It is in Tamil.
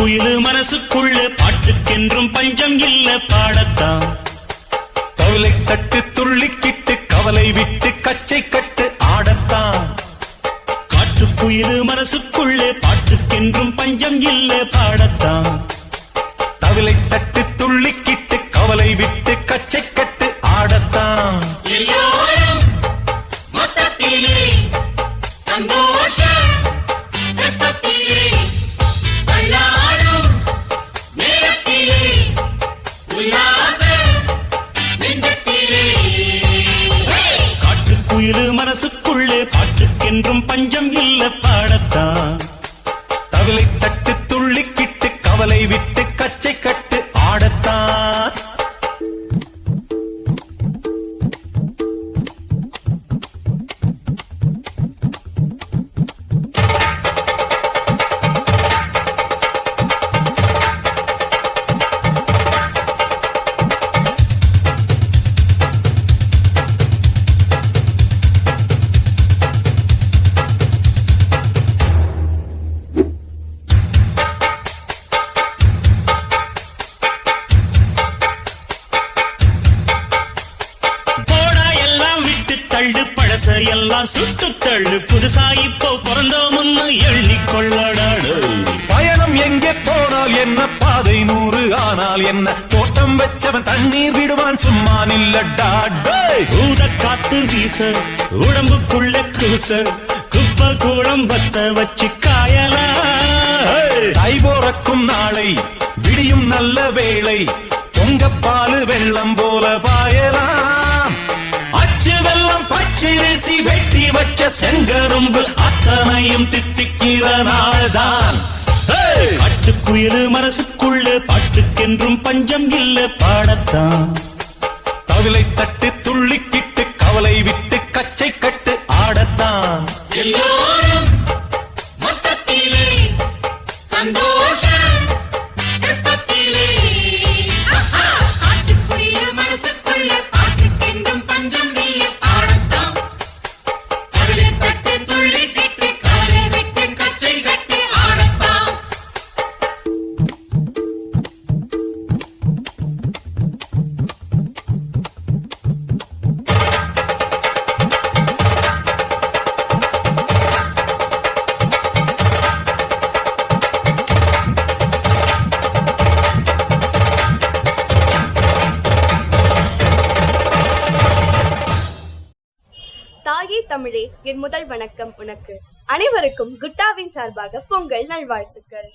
காட்டுக்குயிலு மனசுக்குள்ள பாட்டுக்கென்றும் பஞ்சம் இல்ல பாடத்தான். தவளை தட்டு துள்ளிக்கிட்டு கவலை விட்டு கச்சை கட்டு ஆடத்தான். காட்டுக்குயிலு மனசுக்குள்ளே பாட்டுக்கென்றும் பஞ்சம் இல்ல பாடத்தான். தவளை தட்டு துள்ளிக்கிட்டு கவலை விட்டு கச்சை கட்டு ஆடத்தான். காட்டுக்குயிலு மனசுக்குள்ளே பாட்டுக்கென்றும் பஞ்சம் இல்ல பாடத்தான். தவளை தட்டு துள்ளிக்கிட்டு கவலை விட்டு கச்சை கட்டு ஆடத்தான். எல்லாம் சுட்டு தள்ளு, புதுசா இப்போ பிறந்தோம்னு எண்ணிக்கொள்ளடாடு. பயணம் எங்கே போனால் என்ன, பாதை 100 ஆனால் என்ன, தோட்டம் வச்சவன் தண்ணீர் விடுவான் சும்மா நில்லடா. ஊத காத்து வீச உடம்புக்குள்ள கூச, குப்பை கூடம் வத்த வச்சு காயலா. தை போறக்கும் நாளை விடியும் நல்ல வேளை, பொங்கப்பாலு வெள்ளம் போல பாயலாம். அச்சு வெள்ளம் பச்சரிசி வெட்டி வச்ச செங்கரும்பு அத்தனையும் தித்திக்கிற நாள்தான். காட்டுக்குயிலு மனசுக்குள்ள பாட்டுக்கென்றும் பஞ்சம் இல்ல பாடத்தான். தவிலை தட்டு துள்ளிக்கிட்டு கவலை விட்டு கச்சை கட்டு ஆடத்தான். தாயே தமிழே, என் முதல் வணக்கம் உனக்கு. அனைவருக்கும் குட்டாவின் சார்பாக பொங்கல் நல்வாழ்த்துக்கள்.